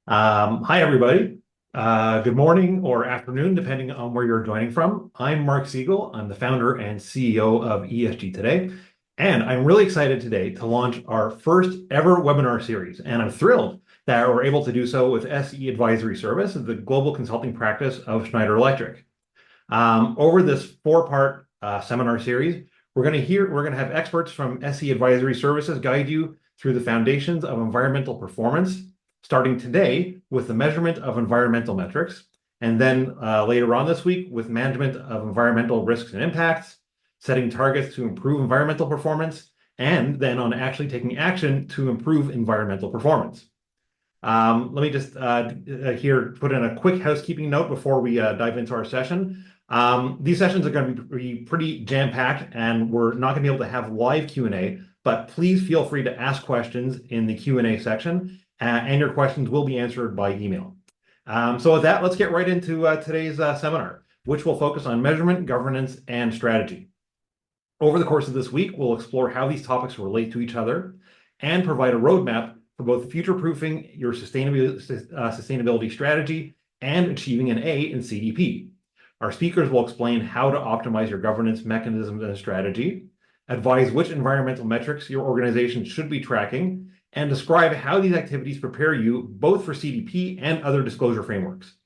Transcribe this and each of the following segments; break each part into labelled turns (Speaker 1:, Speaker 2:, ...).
Speaker 1: Hi, everybody. Good morning or afternoon, depending on where you're joining from. I'm Mark Siegel. I'm the founder and CEO of ESG Today, and I'm really excited today to launch our first ever webinar series. And I'm thrilled that we're able to do so with SE Advisory Service, the global consulting practice of Schneider Electric. Over this four-part seminar series, we're going to have experts from SE Advisory Services guide you through the foundations of environmental performance, starting today with the measurement of environmental metrics, and then later on this week with management of environmental risks and impacts, setting targets to improve environmental performance, and then on actually taking action to improve environmental performance. Let me just here put in a quick housekeeping note before we dive into our session. These sessions are going to be pretty jam-packed, and we're not going to be able to have live Q&A, but please feel free to ask questions in the Q&A section, and your questions will be answered by email. So with that, let's get right into today's seminar, which will focus on measurement, governance, and strategy. Over the course of this week, we'll explore how these topics relate to each other and provide a roadmap for both future-proofing your sustainability strategy and achieving an A in CDP. Our speakers will explain how to optimize your governance mechanisms and strategy, advise which environmental metrics your organization should be tracking, and describe how these activities prepare you both for CDP and other disclosure frameworks.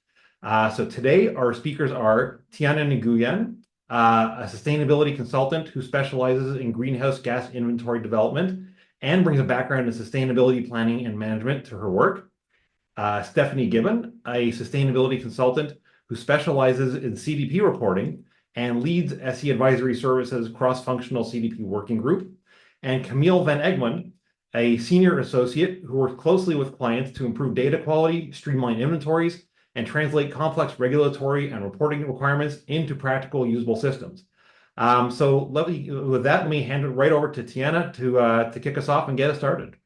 Speaker 1: So today, our speakers are Tiana Nguyen, a sustainability consultant who specializes in greenhouse gas inventory development and brings a background in sustainability planning and management to her work. Stephanie Gibbon, a sustainability consultant who specializes in CDP reporting and leads SE Advisory Services cross-functional CDP working group. And Camille Van Egmond, a senior associate who works closely with clients to improve data quality, streamline inventories, and translate complex regulatory and reporting requirements into practical, usable systems. So with that, let me hand it right over to Tiana to kick us off and get us started.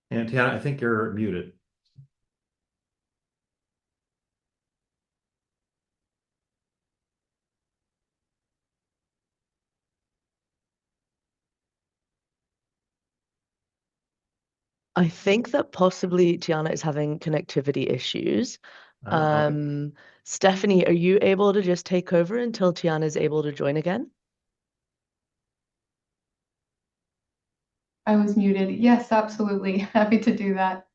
Speaker 1: And Tiana, I think you're muted.
Speaker 2: I think that possibly Tiana is having connectivity issues.
Speaker 1: Okay.
Speaker 2: Stephanie, are you able to just take over until Tiana is able to join again?
Speaker 3: I was muted. Yes, absolutely. Happy to do that.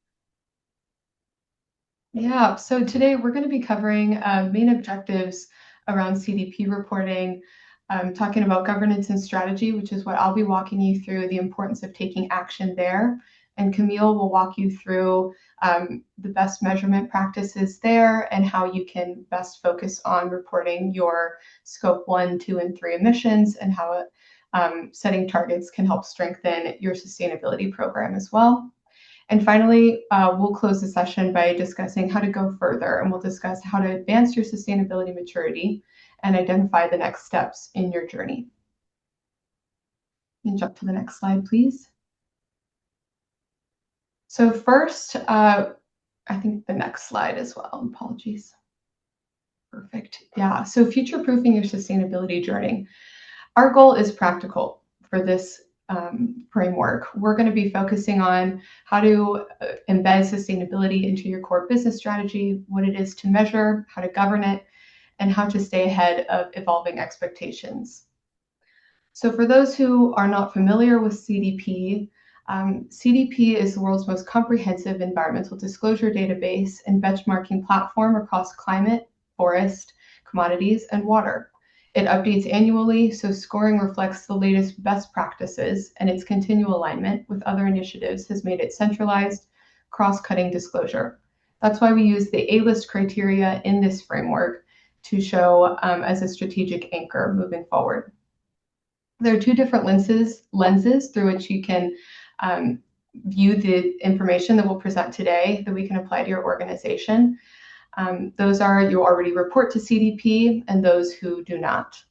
Speaker 3: Yeah, so today we're going to be covering main objectives around CDP reporting, talking about governance and strategy, which is what I'll be walking you through, the importance of taking action there. And Camille will walk you through the best measurement practices there and how you can best focus on reporting your scope 1, 2, and 3 emissions and how setting targets can help strengthen your sustainability program as well. And finally, we'll close the session by discussing how to go further, and we'll discuss how to advance your sustainability maturity and identify the next steps in your journey. You can jump to the next slide, please. So first, I think the next slide as well. Apologies. Perfect. Yeah, so future-proofing your sustainability journey. Our goal is practical for this framework. We're going to be focusing on how to embed sustainability into your core business strategy, what it is to measure, how to govern it, and how to stay ahead of evolving expectations. So for those who are not familiar with CDP, CDP is the world's most comprehensive environmental disclosure database and benchmarking platform across climate, forest, commodities, and water. It updates annually, so scoring reflects the latest best practices, and its continual alignment with other initiatives has made it centralized, cross-cutting disclosure. That's why we use the A-list criteria in this framework to show as a strategic anchor moving forward. There are two different lenses through which you can view the information that we'll present today that we can apply to your organization. Those are you already report to CDP and those who do not.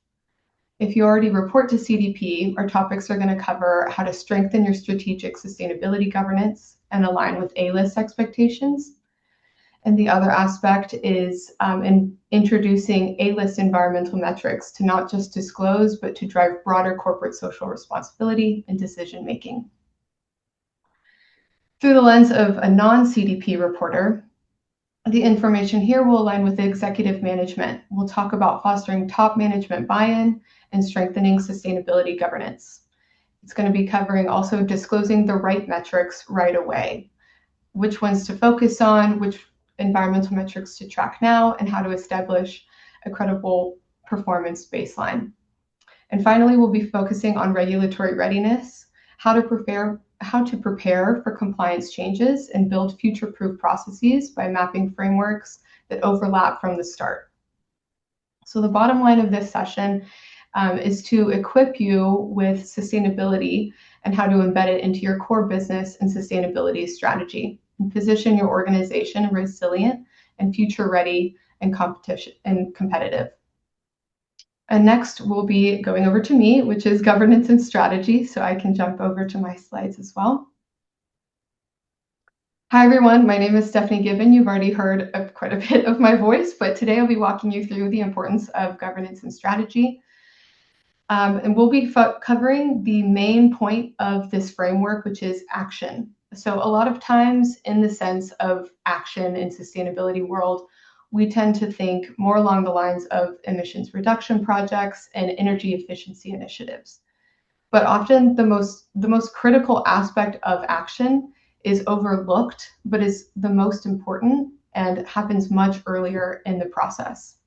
Speaker 3: If you already report to CDP, our topics are going to cover how to strengthen your strategic sustainability governance and align with A-list expectations. And the other aspect is in introducing A-list environmental metrics to not just disclose, but to drive broader corporate social responsibility and decision-making. Through the lens of a non-CDP reporter, the information here will align with the executive management. We'll talk about fostering top management buy-in and strengthening sustainability governance. It's going to be covering also disclosing the right metrics right away, which ones to focus on, which environmental metrics to track now, and how to establish a credible performance baseline. And finally, we'll be focusing on regulatory readiness, how to prepare for compliance changes and build future-proof processes by mapping frameworks that overlap from the start. So the bottom line of this session is to equip you with sustainability and how to embed it into your core business and sustainability strategy, and position your organization resilient and future-ready and competitive. And next, we'll be going over to me, which is governance and strategy, so I can jump over to my slides as well. Hi, everyone. My name is Stephanie Gibbon. You've already heard quite a bit of my voice, but today I'll be walking you through the importance of governance and strategy. And we'll be covering the main point of this framework, which is action. So a lot of times in the sense of action in sustainability world, we tend to think more along the lines of emissions reduction projects and energy efficiency initiatives. But often the most critical aspect of action is overlooked, but is the most important and happens much earlier in the process.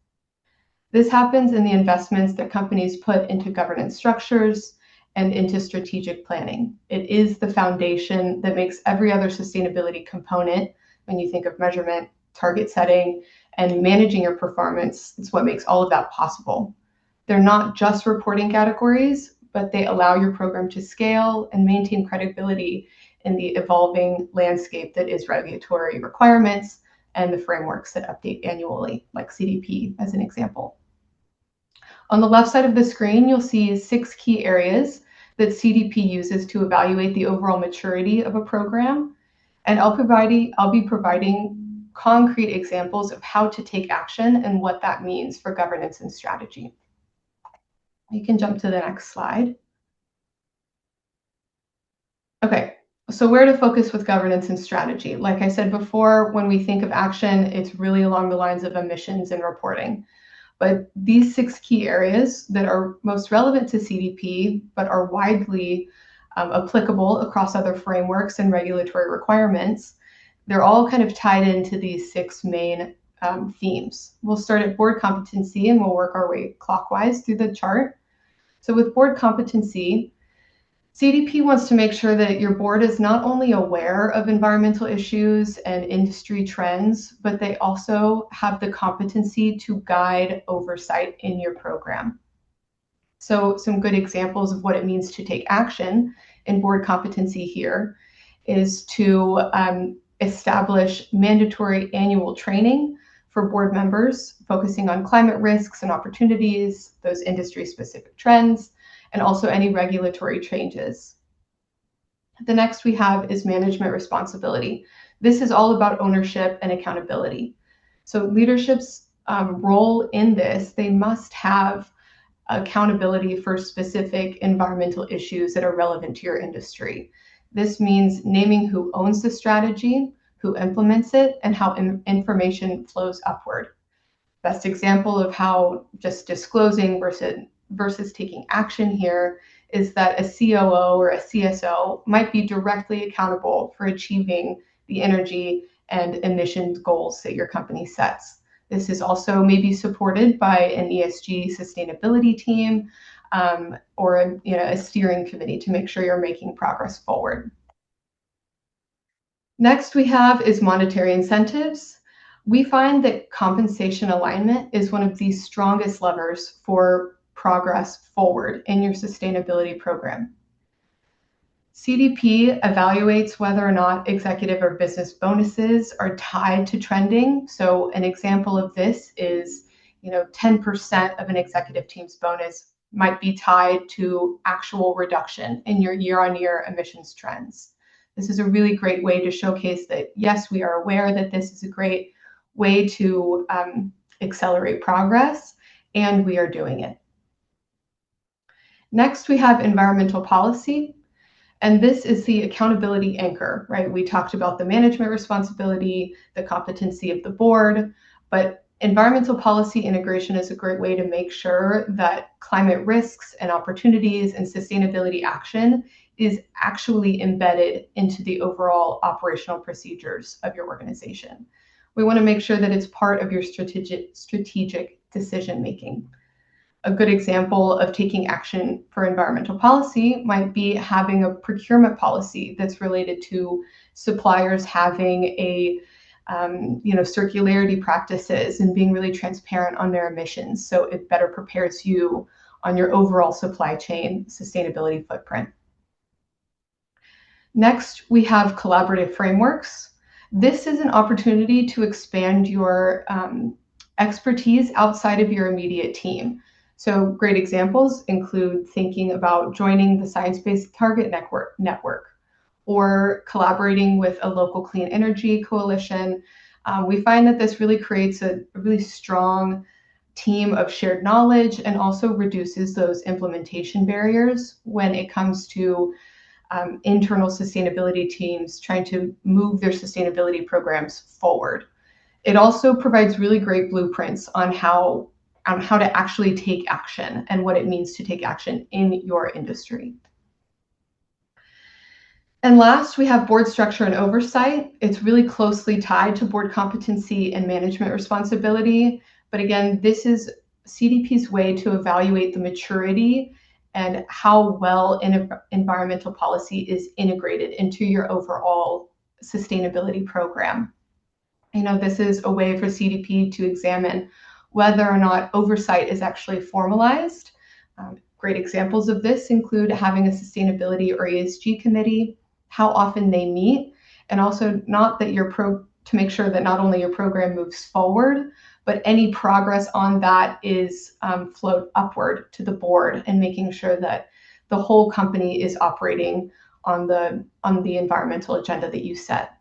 Speaker 3: This happens in the investments that companies put into governance structures and into strategic planning. It is the foundation that makes every other sustainability component, when you think of measurement, target setting, and managing your performance, it's what makes all of that possible. They're not just reporting categories, but they allow your program to scale and maintain credibility in the evolving landscape that is regulatory requirements and the frameworks that update annually, like CDP as an example. On the left side of the screen, you'll see 6 key areas that CDP uses to evaluate the overall maturity of a program. And I'll be providing concrete examples of how to take action and what that means for governance and strategy. You can jump to the next slide. Okay, so where to focus with governance and strategy? Like I said before, when we think of action, it's really along the lines of emissions and reporting. But these 6 key areas that are most relevant to CDP, but are widely applicable across other frameworks and regulatory requirements, they're all kind of tied into these 6 main themes. We'll start at board competency and we'll work our way clockwise through the chart. So with board competency, CDP wants to make sure that your board is not only aware of environmental issues and industry trends, but they also have the competency to guide oversight in your program. So some good examples of what it means to take action in board competency here is to establish mandatory annual training for board members, focusing on climate risks and opportunities, those industry-specific trends, and also any regulatory changes. The next we have is management responsibility. This is all about ownership and accountability. So leadership's role in this, they must have accountability for specific environmental issues that are relevant to your industry. This means naming who owns the strategy, who implements it, and how information flows upward. Best example of how just disclosing versus taking action here is that a COO or a CSO might be directly accountable for achieving the energy and emissions goals that your company sets. This is also maybe supported by an ESG sustainability team or a steering committee to make sure you're making progress forward. Next we have is monetary incentives. We find that compensation alignment is one of the strongest levers for progress forward in your sustainability program. CDP evaluates whether or not executive or business bonuses are tied to trending. So an example of this is, 10% of an executive team's bonus might be tied to actual reduction in your year-on-year emissions trends. This is a really great way to showcase that, yes, we are aware that this is a great way to accelerate progress, and we are doing it. Next, we have environmental policy, and this is the accountability anchor, right? We talked about the management responsibility, the competency of the board, but environmental policy integration is a great way to make sure that climate risks and opportunities and sustainability action is actually embedded into the overall operational procedures of your organization. We want to make sure that it's part of your strategic decision making. A good example of taking action for environmental policy might be having a procurement policy that's related to suppliers having a circularity practices and being really transparent on their emissions, so it better prepares you on your overall supply chain sustainability footprint. Next, we have collaborative frameworks. This is an opportunity to expand your expertise outside of your immediate team. So great examples include thinking about joining the Science Based Target Network or collaborating with a local clean energy coalition. We find that this really creates a really strong team of shared knowledge and also reduces those implementation barriers when it comes to internal sustainability teams trying to move their sustainability programs forward. It also provides really great blueprints on how to actually take action and what it means to take action in your industry. And last, we have board structure and oversight. It's really closely tied to board competency and management responsibility. But again, this is CDP's way to evaluate the maturity and how well environmental policy is integrated into your overall sustainability program. This is a way for CDP to examine whether or not oversight is actually formalized. Great examples of this include having a sustainability or ESG committee, how often they meet, and also to make sure that not only your program moves forward, but any progress on that is flowed upward to the board, and making sure that the whole company is operating on the environmental agenda that you set.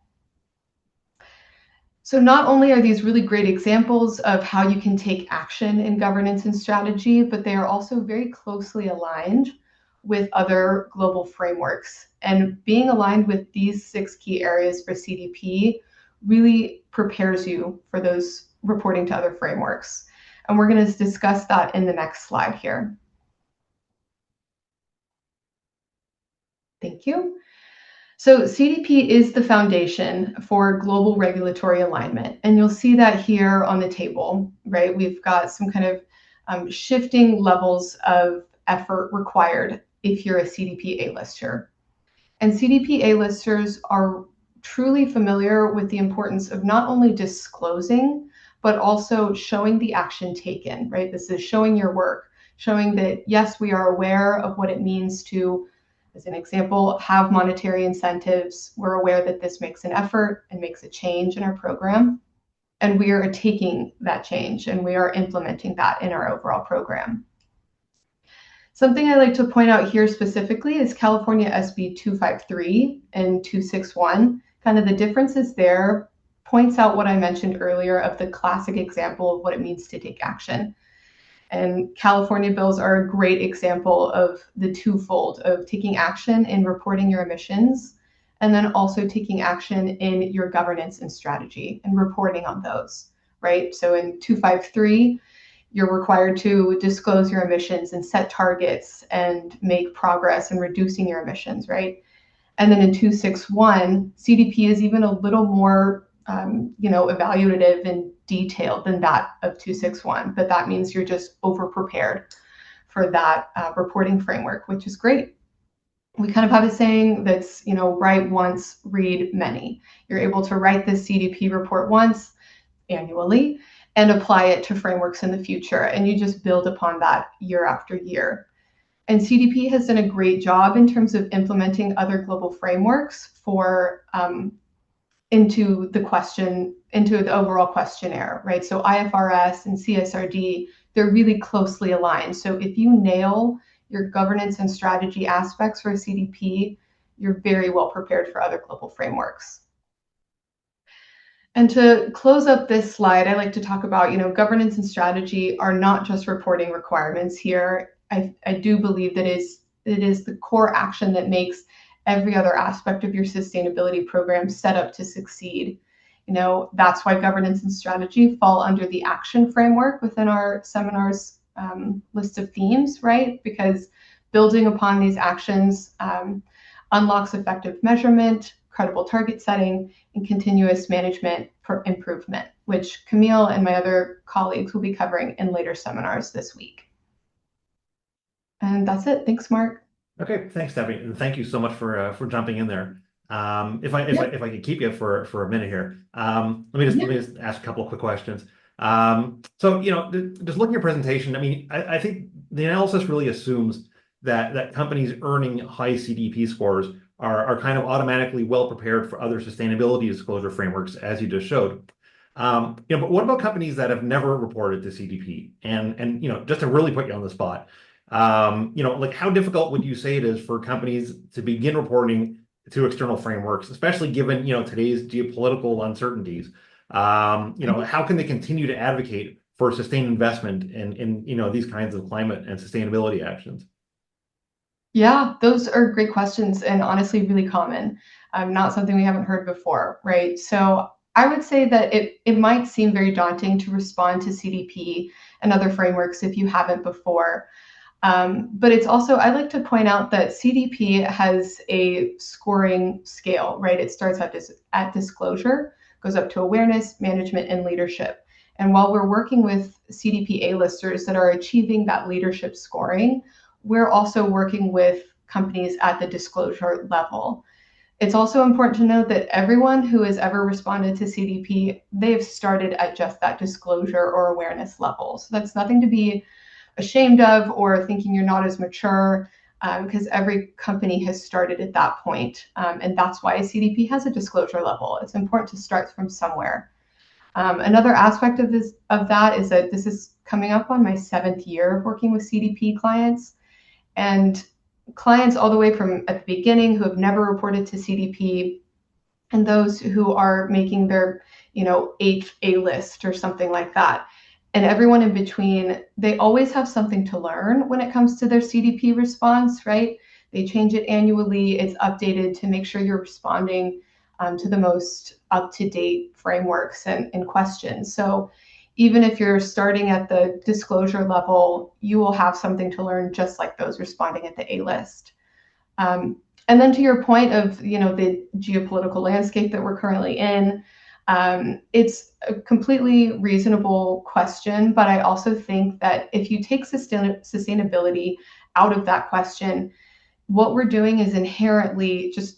Speaker 3: So not only are these really great examples of how you can take action in governance and strategy, but they are also very closely aligned with other global frameworks. And being aligned with these 6 key areas for CDP really prepares you for those reporting to other frameworks. And we're going to discuss that in the next slide here. Thank you. So CDP is the foundation for global regulatory alignment. And you'll see that here on the table, right? We've got some kind of shifting levels of effort required if you're a CDP A-lister. And CDP A-listers are truly familiar with the importance of not only disclosing, but also showing the action taken, right? This is showing your work, showing that, yes, we are aware of what it means to, as an example, have monetary incentives. We're aware that this makes an effort and makes a change in our program. And we are taking that change and we are implementing that in our overall program. Something I like to point out here specifically is California SB 253 and 261. Kind of the differences there points out what I mentioned earlier of the classic example of what it means to take action. And California bills are a great example of the twofold of taking action in reporting your emissions, and then also taking action in your governance and strategy and reporting on those, right? So in 253, you're required to disclose your emissions and set targets and make progress in reducing your emissions, right? And then in 261, CDP is even a little more evaluative and detailed than that of 261, but that means you're just over-prepared for that reporting framework, which is great. We kind of have a saying that's, write once, read many. You're able to write this CDP report once annually and apply it to frameworks in the future, and you just build upon that year after year. And CDP has done a great job in terms of implementing other global frameworks for into the overall questionnaire, right? So IFRS and CSRD, they're really closely aligned. So if you nail your governance and strategy aspects for CDP, you're very well prepared for other global frameworks. And to close up this slide, I like to talk about, governance and strategy are not just reporting requirements here. I do believe that it is the core action that makes every other aspect of your sustainability program set up to succeed. That's why governance and strategy fall under the action framework within our seminar's list of themes, right? Because building upon these actions unlocks effective measurement, credible target setting, and continuous management for improvement, which Camille and my other colleagues will be covering in later seminars this week. And that's it. Thanks, Mark.
Speaker 1: Okay, thanks, Stephanie, and thank you so much for jumping in there. If I could keep you for a minute here, let me just ask a couple of quick questions. So just looking at your presentation, I mean, I think the analysis really assumes that companies earning high CDP scores are kind of automatically well prepared for other sustainability disclosure frameworks, as you just showed. But what about companies that have never reported to CDP? And just to really put you on the spot, like how difficult would you say it is for companies to begin reporting to external frameworks, especially given today's geopolitical uncertainties? How can they continue to advocate for sustained investment in these kinds of climate and sustainability actions?
Speaker 3: Yeah, those are great questions and honestly really common. Not something we haven't heard before, right? So I would say that it might seem very daunting to respond to CDP and other frameworks if you haven't before. But it's also, I like to point out that CDP has a scoring scale, right? It starts at disclosure, goes up to awareness, management, and leadership. And while we're working with CDP A-listers that are achieving that leadership scoring, we're also working with companies at the disclosure level. It's also important to note that everyone who has ever responded to CDP, they have started at just that disclosure or awareness level. So that's nothing to be ashamed of or thinking you're not as mature, because every company has started at that point. And that's why CDP has a disclosure level. It's important to start from somewhere. Another aspect of that is that this is coming up on my 7th year of working with CDP clients. And clients all the way from at the beginning who have never reported to CDP, and those who are making their 8th A list or something like that. And everyone in between, they always have something to learn when it comes to their CDP response, right? They change it annually. It's updated to make sure you're responding to the most up-to-date frameworks and questions. So even if you're starting at the disclosure level, you will have something to learn just like those responding at the A list. And then to your point of the geopolitical landscape that we're currently in, it's a completely reasonable question, but I also think that if you take sustainability out of that question, what we're doing is inherently just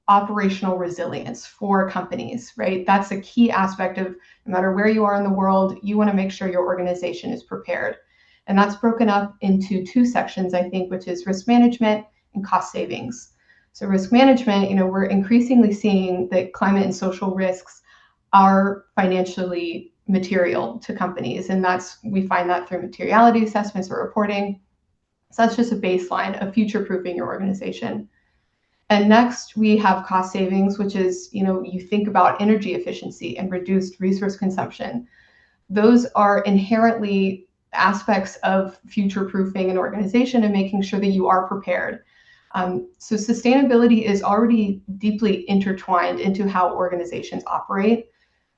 Speaker 3: operational resilience for companies, right? That's a key aspect of no matter where you are in the world, you want to make sure your organization is prepared. And that's broken up into 2 sections, I think, which is risk management and cost savings. So risk management, we're increasingly seeing that climate and social risks are financially material to companies. And we find that through materiality assessments or reporting. So that's just a baseline of future-proofing your organization. And next, we have cost savings, which is, you think about energy efficiency and reduced resource consumption. Those are inherently aspects of future-proofing an organization and making sure that you are prepared. So sustainability is already deeply intertwined into how organizations operate.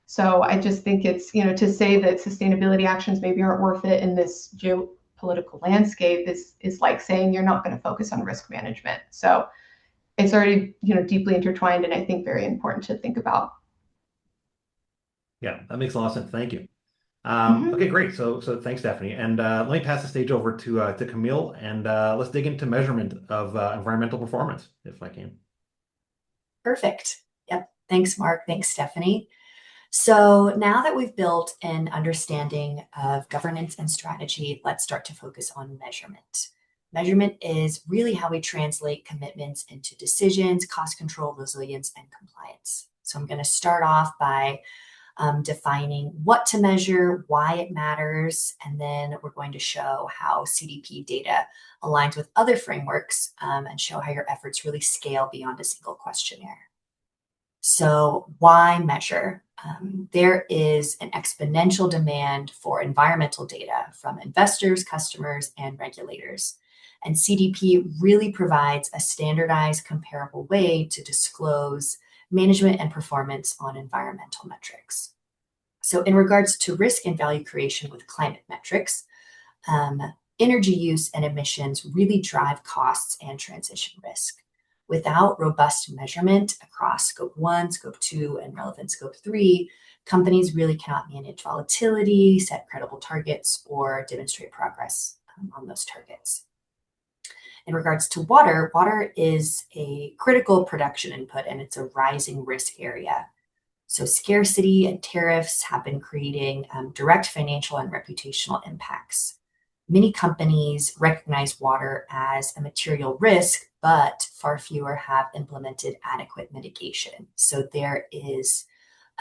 Speaker 3: So I just think it's, to say that sustainability actions maybe aren't worth it in this geopolitical landscape is like saying you're not going to focus on risk management. So it's already, deeply intertwined, and I think very important to think about.
Speaker 1: Yeah, that makes a lot of sense. Thank you. Okay, great. So thanks, Stephanie. And let me pass the stage over to Camille, and let's dig into measurement of environmental performance, if I can.
Speaker 4: Perfect. Yep. Thanks, Mark. Thanks, Stephanie. So now that we've built an understanding of governance and strategy, let's start to focus on measurement. Measurement is really how we translate commitments into decisions, cost control, resilience, and compliance. So I'm going to start off by defining what to measure, why it matters, and then we're going to show how CDP data aligns with other frameworks and show how your efforts really scale beyond a single questionnaire. So why measure? There is an exponential demand for environmental data from investors, customers, and regulators. And CDP really provides a standardized, comparable way to disclose management and performance on environmental metrics. So in regards to risk and value creation with climate metrics, energy use and emissions really drive costs and transition risk. Without robust measurement across Scope 1, Scope 2, and relevant Scope 3, companies really cannot manage volatility, set credible targets, or demonstrate progress on those targets. In regards to water, water is a critical production input and it's a rising risk area. So scarcity and tariffs have been creating direct financial and reputational impacts. Many companies recognize water as a material risk, but far fewer have implemented adequate mitigation. So there is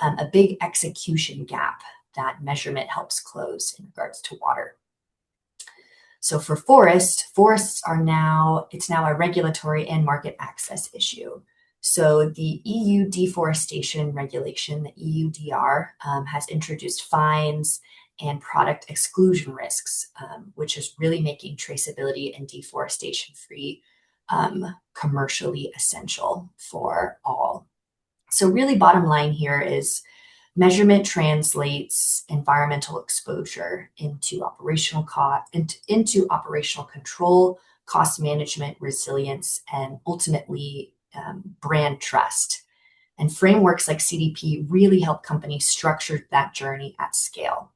Speaker 4: a big execution gap that measurement helps close in regards to water. So for forests are now a regulatory and market access issue. So the EU deforestation regulation, the EUDR, has introduced fines and product exclusion risks, which is really making traceability and deforestation free commercially essential for all. So really bottom line here is measurement translates environmental exposure into operational control, cost management, resilience, and ultimately brand trust. And frameworks like CDP really help companies structure that journey at scale.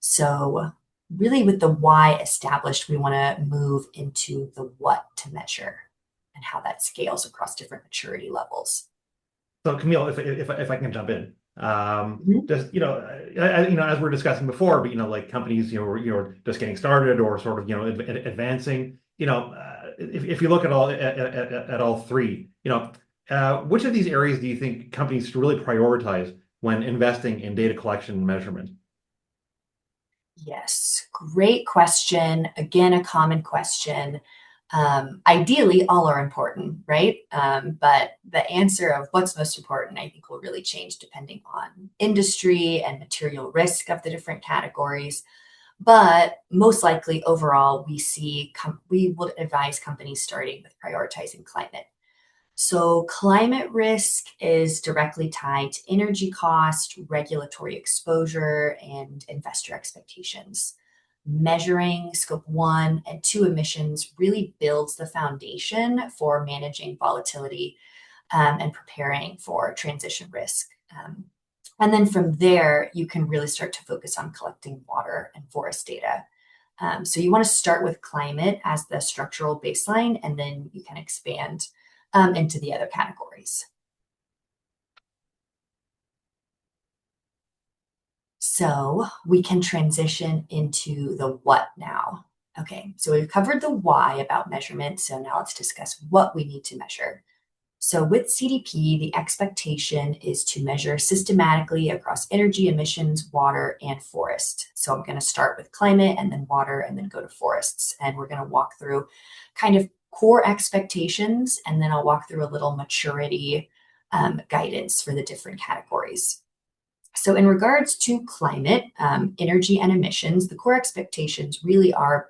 Speaker 4: So really with the why established, we want to move into the what to measure and how that scales across different maturity levels.
Speaker 1: So Camille, if I can jump in, just as we're discussing before, but like companies, you're just getting started or sort of advancing. If you look at all three, which of these areas do you think companies should really prioritize when investing in data collection and measurement?
Speaker 4: Yes, great question. Again, a common question. Ideally, all are important, right? But the answer of what's most important, I think, will really change depending on industry and material risk of the different categories. But most likely, overall, we would advise companies starting with prioritizing climate. So climate risk is directly tied to energy cost, regulatory exposure, and investor expectations. Measuring Scope 1 and 2 emissions really builds the foundation for managing volatility and preparing for transition risk. And then from there, you can really start to focus on collecting water and forest data. So you want to start with climate as the structural baseline, and then you can expand into the other categories. So we can transition into the what now. Okay, so we've covered the why about measurement. So now let's discuss what we need to measure. So with CDP, the expectation is to measure systematically across energy, emissions, water, and forest. So I'm going to start with climate and then water and then go to forests. And we're going to walk through kind of core expectations, and then I'll walk through a little maturity guidance for the different categories. So in regards to climate, energy, and emissions, the core expectations really are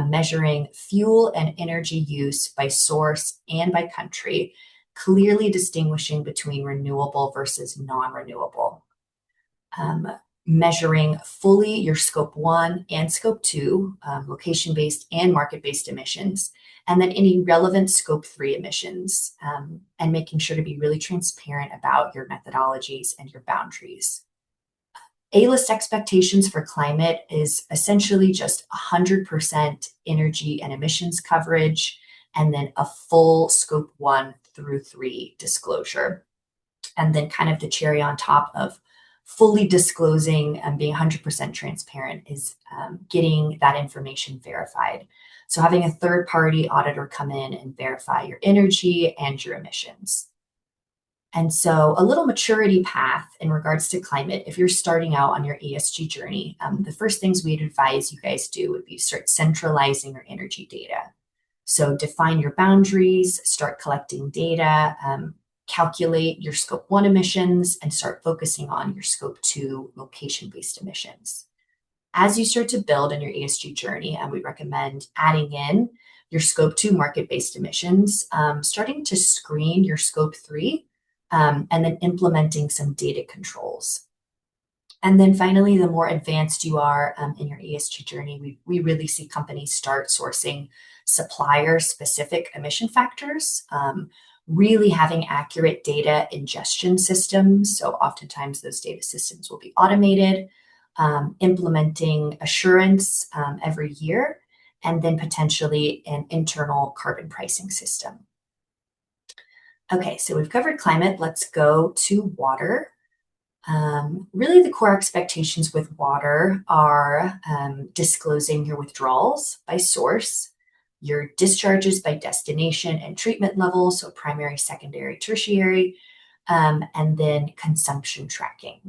Speaker 4: measuring fuel and energy use by source and by country, clearly distinguishing between renewable versus non-renewable. Measuring fully your Scope 1 and Scope 2, location-based and market-based emissions, and then any relevant Scope 3 emissions, and making sure to be really transparent about your methodologies and your boundaries. A-list expectations for climate is essentially just 100% energy and emissions coverage, and then a full Scope 1 through 3 disclosure. And then kind of the cherry on top of fully disclosing and being 100% transparent is getting that information verified. So having a third-party auditor come in and verify your energy and your emissions. And so a little maturity path in regards to climate, if you're starting out on your ESG journey, the first things we'd advise you guys do would be start centralizing your energy data. So define your boundaries, start collecting data, calculate your Scope 1 emissions, and start focusing on your Scope 2 location-based emissions. As you start to build in your ESG journey, and we recommend adding in your Scope 2 market-based emissions, starting to screen your Scope 3, and then implementing some data controls. And then finally, the more advanced you are in your ESG journey, we really see companies start sourcing supplier-specific emission factors, really having accurate data ingestion systems. So oftentimes those data systems will be automated, implementing assurance every year, and then potentially an internal carbon pricing system. Okay, so we've covered climate. Let's go to water. Really, the core expectations with water are disclosing your withdrawals by source, your discharges by destination and treatment level, so primary, secondary, tertiary, and then consumption tracking.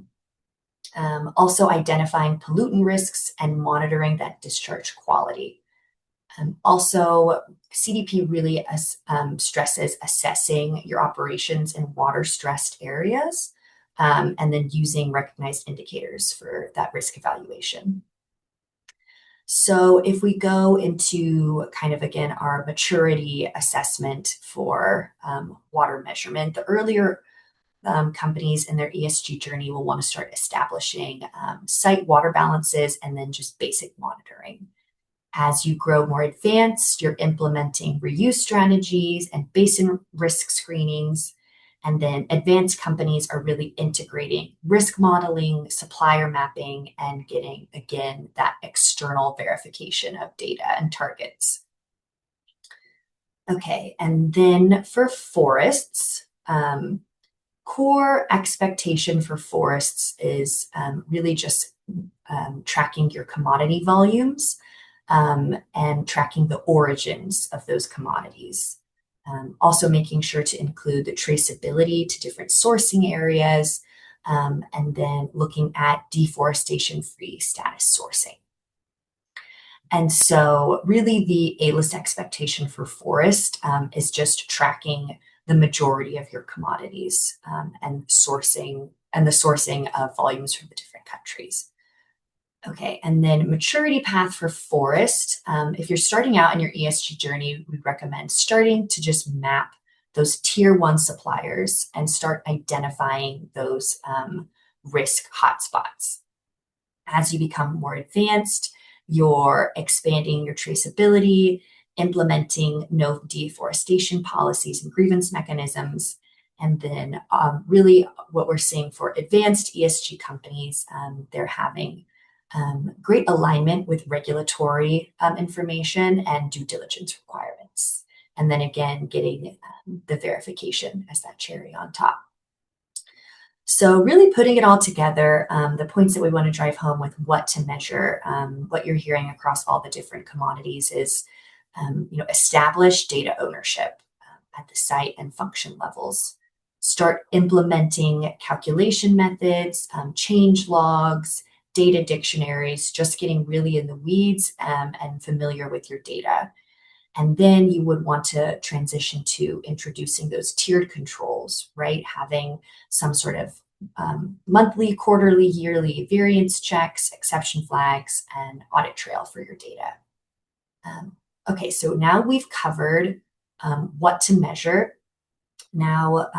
Speaker 4: Also identifying pollutant risks and monitoring that discharge quality. Also, CDP really stresses assessing your operations in water-stressed areas, and then using recognized indicators for that risk evaluation. So if we go into kind of, again, our maturity assessment for water measurement, the earlier companies in their ESG journey will want to start establishing site water balances and then just basic monitoring. As you grow more advanced, you're implementing reuse strategies and basin risk screenings. And then advanced companies are really integrating risk modeling, supplier mapping, and getting, again, that external verification of data and targets. Okay, and then for forests, core expectation for forests is really just tracking your commodity volumes and tracking the origins of those commodities. Also making sure to include the traceability to different sourcing areas, and then looking at deforestation-free status sourcing. And so really the A-list expectation for forest is just tracking the majority of your commodities and the sourcing of volumes from the different countries. Okay, and then maturity path for forest. If you're starting out in your ESG journey, we recommend starting to just map those tier 1 suppliers and start identifying those risk hotspots. As you become more advanced, you're expanding your traceability, implementing no deforestation policies and grievance mechanisms. And then really what we're seeing for advanced ESG companies, they're having great alignment with regulatory information and due diligence requirements. And then again, getting the verification as that cherry on top. So really putting it all together, the points that we want to drive home with what to measure, what you're hearing across all the different commodities is, establish data ownership at the site and function levels. Start implementing calculation methods, change logs, data dictionaries, just getting really in the weeds and familiar with your data. And then you would want to transition to introducing those tiered controls, right? Having some sort of monthly, quarterly, yearly variance checks, exception flags, and audit trail for your data. Okay, so now we've covered what to measure. Now,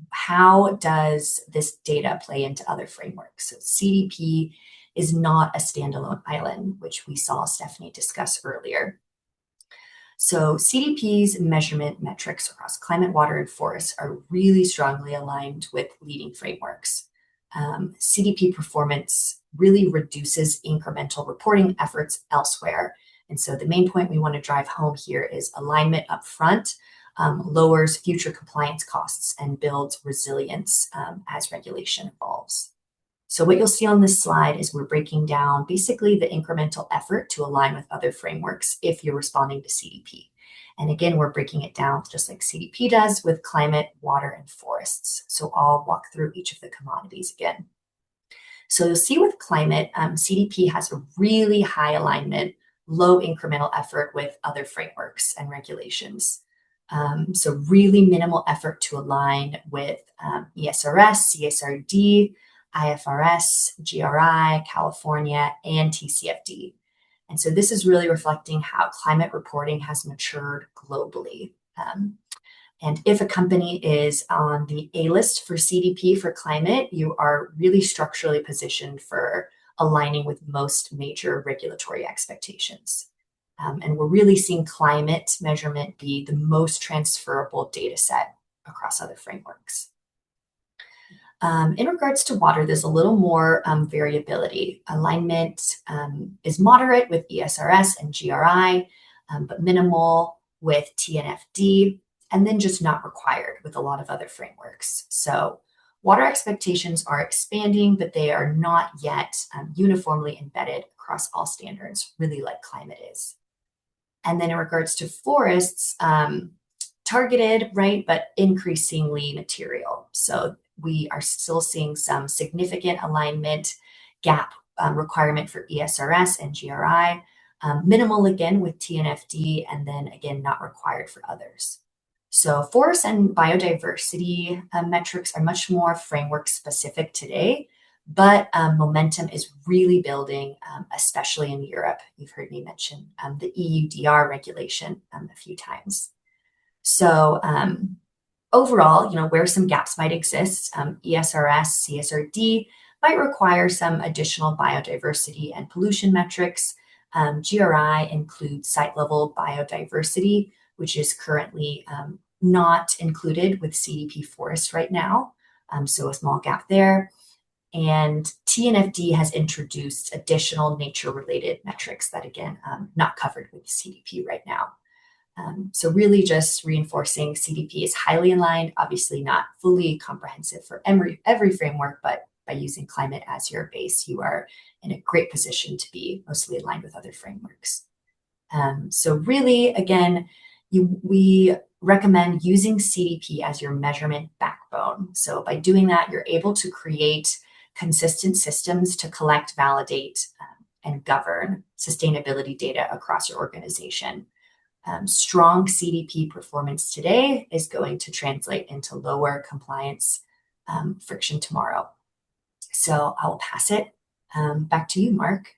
Speaker 4: how does this data play into other frameworks? So CDP is not a standalone island, which we saw Stephanie discuss earlier. So CDP's measurement metrics across climate, water, and forests are really strongly aligned with leading frameworks. CDP performance really reduces incremental reporting efforts elsewhere. And so the main point we want to drive home here is alignment up front, lowers future compliance costs and builds resilience as regulation evolves. So what you'll see on this slide is we're breaking down basically the incremental effort to align with other frameworks if you're responding to CDP. And again, we're breaking it down just like CDP does with climate, water, and forests. So I'll walk through each of the commodities again. So you'll see with climate, CDP has a really high alignment, low incremental effort with other frameworks and regulations. So really minimal effort to align with ESRS, CSRD, IFRS, GRI, California, and TCFD. And so this is really reflecting how climate reporting has matured globally. And if a company is on the A list for CDP for climate, you are really structurally positioned for aligning with most major regulatory expectations. And we're really seeing climate measurement be the most transferable data set across other frameworks. In regards to water, there's a little more variability. Alignment is moderate with ESRS and GRI, but minimal with TNFD, and then just not required with a lot of other frameworks. So water expectations are expanding, but they are not yet uniformly embedded across all standards, really like climate is. And then in regards to forests, targeted, right, but increasingly material. So we are still seeing some significant alignment gap requirement for ESRS and GRI, minimal again with TNFD, and then again, not required for others. So forest and biodiversity metrics are much more framework specific today, but momentum is really building, especially in Europe. You've heard me mention the EUDR regulation a few times. So overall, where some gaps might exist, ESRS, CSRD might require some additional biodiversity and pollution metrics. GRI includes site-level biodiversity, which is currently not included with CDP forest right now. So a small gap there. And TNFD has introduced additional nature-related metrics that, again, not covered with CDP right now. So really just reinforcing CDP is highly aligned, obviously not fully comprehensive for every framework, but by using climate as your base, you are in a great position to be mostly aligned with other frameworks. So really, again, we recommend using CDP as your measurement backbone. So by doing that, you're able to create consistent systems to collect, validate, and govern sustainability data across your organization. Strong CDP performance today is going to translate into lower compliance friction tomorrow. So I will pass it back to you, Mark.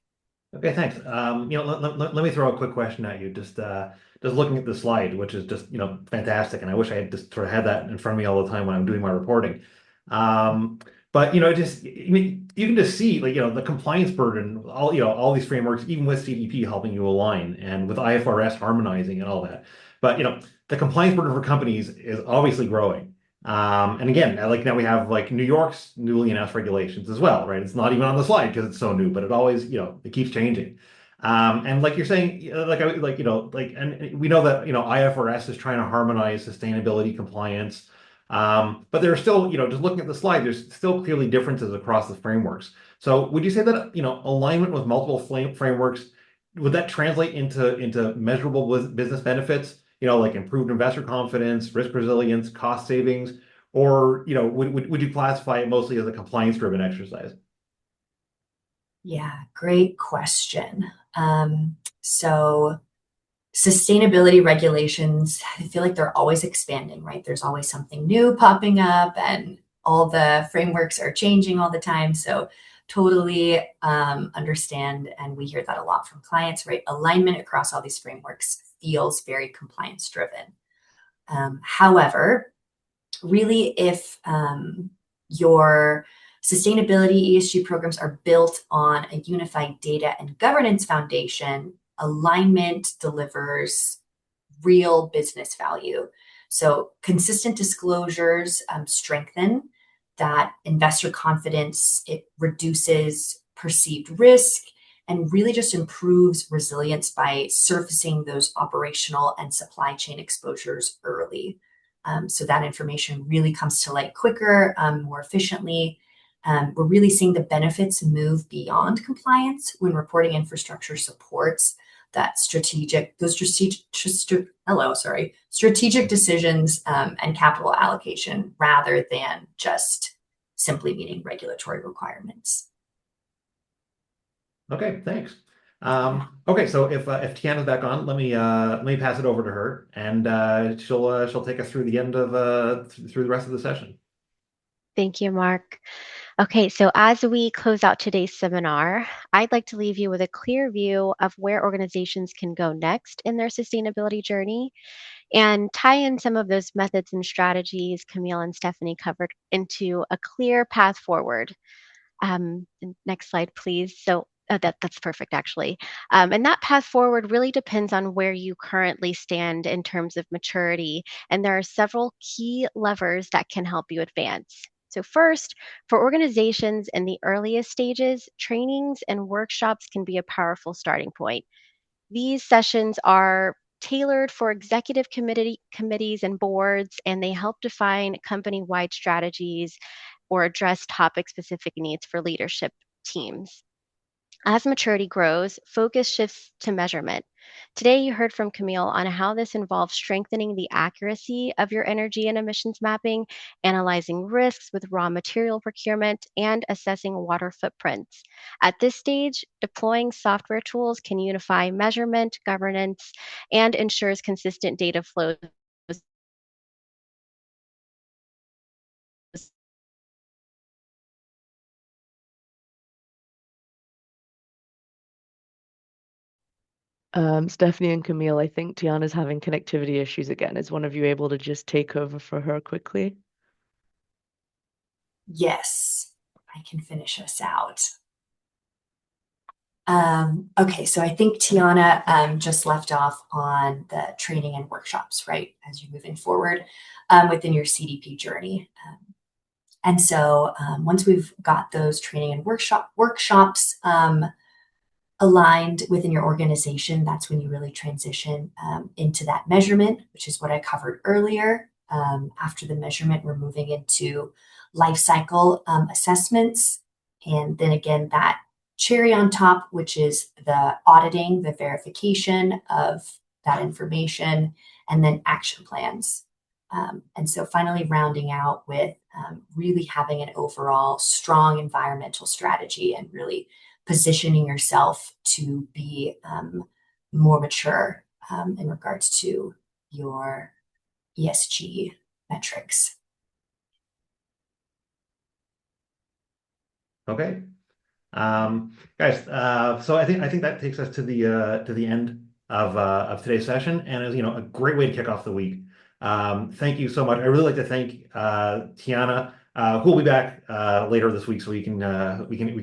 Speaker 1: Okay, thanks. Let me throw a quick question at you. Just looking at the slide, which is just fantastic, and I wish I had just sort of had that in front of me all the time when I'm doing my reporting. But you can just see the compliance burden, all these frameworks, even with CDP helping you align, and with IFRS harmonizing and all that. But the compliance burden for companies is obviously growing. And again, now we have New York's newly announced regulations as well, right? It's not even on the slide because it's so new, but it always it keeps changing. And like you're saying, and we know that IFRS is trying to harmonize sustainability compliance. But there's still, just looking at the slide, there's still clearly differences across the frameworks. So would you say that, alignment with multiple frameworks, would that translate into measurable business benefits, like improved investor confidence, risk resilience, cost savings, or, would you classify it mostly as a compliance-driven exercise?
Speaker 4: Yeah, great question. So sustainability regulations, I feel like they're always expanding, right? There's always something new popping up and all the frameworks are changing all the time. So totally understand, and we hear that a lot from clients, right? Alignment across all these frameworks feels very compliance driven. However, really, if your sustainability ESG programs are built on a unified data and governance foundation, alignment delivers real business value. So consistent disclosures strengthen that investor confidence. It reduces perceived risk and really just improves resilience by surfacing those operational and supply chain exposures early. So that information really comes to light quicker, more efficiently. We're really seeing the benefits move beyond compliance when reporting infrastructure supports that strategic decisions and capital allocation rather than just simply meeting regulatory requirements.
Speaker 1: Okay, thanks. Okay, so if Tiana's back on, let me pass it over to her, and she'll take us through the end of through the rest of the session.
Speaker 5: Thank you, Mark. Okay, so as we close out today's seminar, I'd like to leave you with a clear view of where organizations can go next in their sustainability journey and tie in some of those methods and strategies Camille and Stephanie covered into a clear path forward. Next slide, please. So that's perfect, actually. And that path forward really depends on where you currently stand in terms of maturity. And there are several key levers that can help you advance. So first, for organizations in the earliest stages, trainings and workshops can be a powerful starting point. These sessions are tailored for executive committees and boards, and they help define company-wide strategies or address topic-specific needs for leadership teams. As maturity grows, focus shifts to measurement. Today, you heard from Camille on how this involves strengthening the accuracy of your energy and emissions mapping, analyzing risks with raw material procurement, and assessing water footprints. At this stage, deploying software tools can unify measurement, governance, and ensures consistent data flows.
Speaker 2: Stephanie and Camille, I think Tiana's having connectivity issues again. Is one of you able to just take over for her quickly?
Speaker 4: Yes, I can finish us out. Okay, so I think Tiana just left off on the training and workshops, right, as you're moving forward within your CDP journey. And so once we've got those training and workshops aligned within your organization, that's when you really transition into that measurement, which is what I covered earlier. After the measurement, we're moving into life cycle assessments. And then again, that cherry on top, which is the auditing, the verification of that information, and then action plans. And so finally rounding out with really having an overall strong environmental strategy and really positioning yourself to be more mature in regards to your ESG metrics.
Speaker 1: Okay. Guys, so I think that takes us to the end of today's session, and is a great way to kick off the week. Thank you so much. I really like to thank Tiana, who will be back later this week, so we can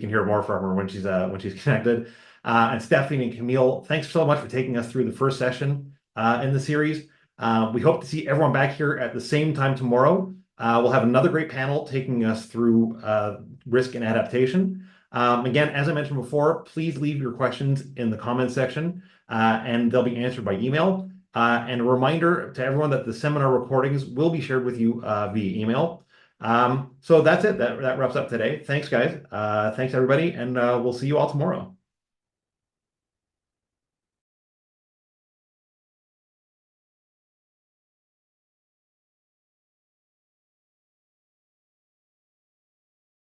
Speaker 1: hear more from her when she's connected. And Stephanie and Camille, thanks so much for taking us through the first session in the series. We hope to see everyone back here at the same time tomorrow. We'll have another great panel taking us through risk and adaptation. Again, as I mentioned before, please leave your questions in the comments section, and they'll be answered by email. And a reminder to everyone that the seminar recordings will be shared with you via email. So that's it. That wraps up today. Thanks, guys. Thanks, everybody, and we'll see you all tomorrow.